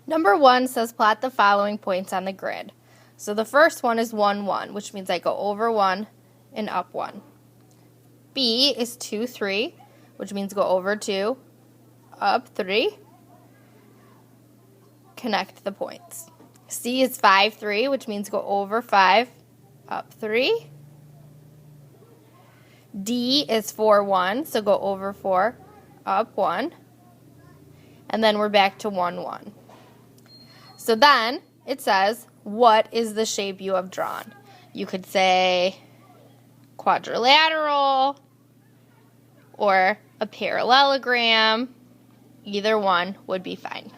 Number 1 says plot the following points on the grid. So the first one is 1, 1, which means I go over 1 and up 1. B is 2, 3, which means go over 2, up 3. Connect the points. C is 5, 3, which means go over 5, up 3. D is 4, 1, so go over 4, up 1. And then we're back to 1, 1. So then it says, what is the shape you have drawn? You could say quadrilateral or a parallelogram. Either one would be fine.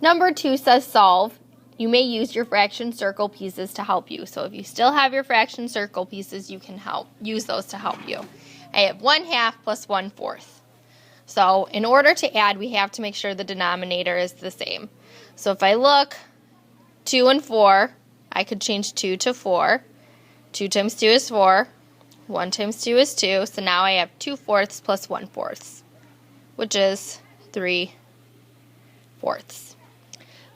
Number 2 says solve. You may use your fraction circle pieces to help you. So if you still have your fraction circle pieces, you can use those to help you. I have 1/2 plus 1/4. So in order to add, we have to make sure the denominator is the same. So if I look, 2 and 4, I could change 2 to 4. 2 times 2 is 4. 1 times 2 is 2. So now I have 2/4 plus 1/4, which is 3/4.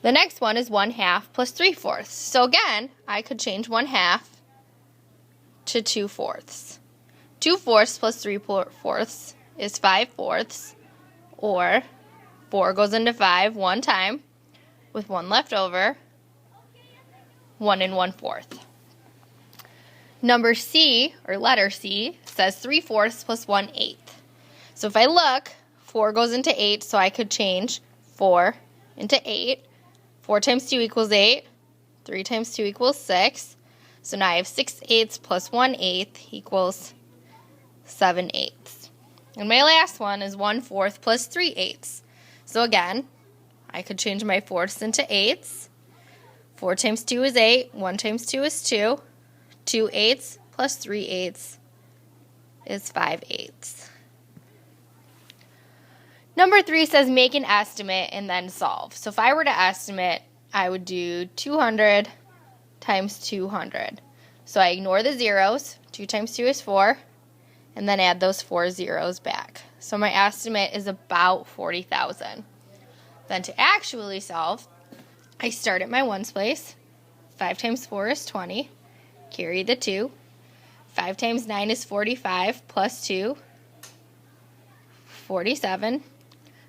The next one is 1/2 plus 3/4. So again, I could change 1/2 to 2/4. 2/4 plus 3/4 is 5/4, or 4 goes into 5 one time, with 1 left over, 1 and 1/4. Number C, or letter C, says 3/4 plus 1/8. So if I look, 4 goes into 8, so I could change 4 into 8. 4 times 2 equals 8. 3 times 2 equals 6. So now I have 6/8 plus 1/8 equals 7/8. And my last one is 1/4 plus 3/8. So again, I could change my fourths into eighths. 4 times 2 is 8. 1 times 2 is 2. 2/8 plus 3/8 is 5/8. Number 3 says make an estimate and then solve. So if I were to estimate, I would do 200 times 200. So I ignore the zeros. 2 times 2 is 4. And then add those 4 zeros back. So my estimate is about 40,000. Then to actually solve, I start at my ones place. 5 times 4 is 20. Carry the 2. 5 times 9 is 45 plus 2, 47.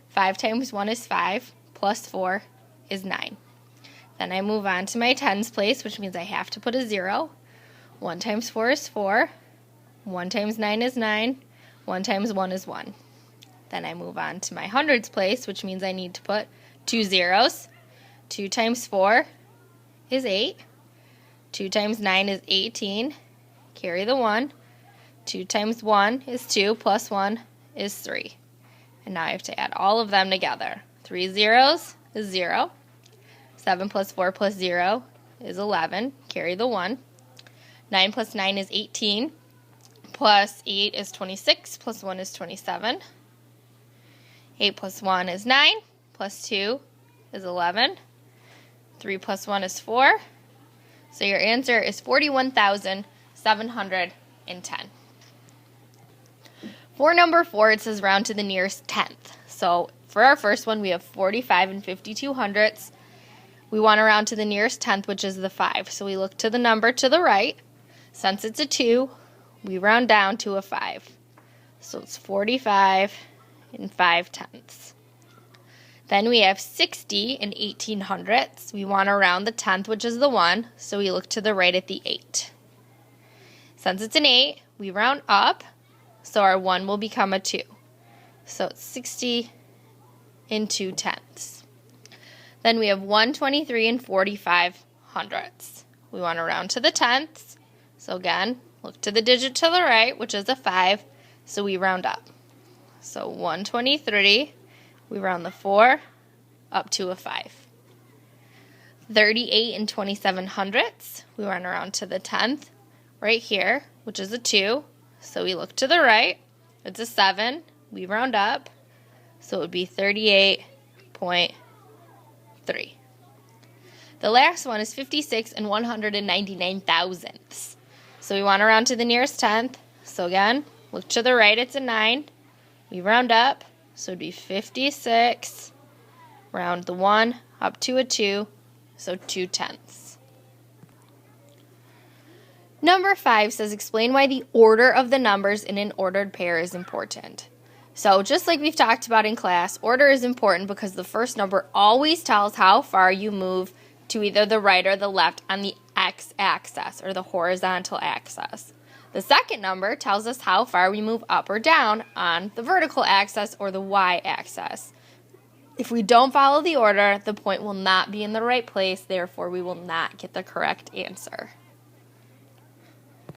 5 times 1 is 5 plus 4 is 9. Then I move on to my tens place, which means I have to put a 0. 1 times 4 is 4. 1 times 9 is 9. 1 times 1 is 1. Then I move on to my hundreds place, which means I need to put 2 zeros. 2 times 4 is 8. 2 times 9 is 18. Carry the 1. 2 times 1 is 2, plus 1 is 3. And now I have to add all of them together. 3 zeros is 0. 7 plus 4 plus 0 is 11. Carry the 1. 9 plus 9 is 18. Plus 8 is 26, plus 1 is 27. 8 plus 1 is 9, plus 2 is 11. 3 plus 1 is 4. So your answer is 41,710. For number 4, it says round to the nearest tenth. So for our first one, we have 45 and 52 hundredths. We want to round to the nearest tenth, which is the 5. So we look to the number to the right. Since it's a 2, we round down to a 5. So it's 45 and 5/10. Then we have 60 and 18 hundredths. We want to round the tenth, which is the 1, so we look to the right at the 8. Since it's an 8, we round up, so our 1 will become a 2. So it's 60 and 2/10. Then we have 123 and 45 hundredths. We want to round to the tenths, so again, look to the digit to the right, which is a 5, so we round up. So 123, we round the 4 up to a 5. 38 and 27 hundredths, we round around to the 10th, right here, which is a 2, so we look to the right, it's a 7, we round up, so it would be 38.3. The last one is 56 and 199 thousandths. So we want to round to the nearest tenth. So again, look to the right, it's a 9. We round up, so it would be 56 round the 1 up to a 2, so 2/10. Number 5 says explain why the order of the numbers in an ordered pair is important. So just like we've talked about in class, order is important because the first number always tells how far you move to either the right or the left on the x-axis or the horizontal axis. The second number tells us how far we move up or down on the vertical axis or the y-axis. If we don't follow the order, the point will not be in the right place, therefore we will not get the correct answer.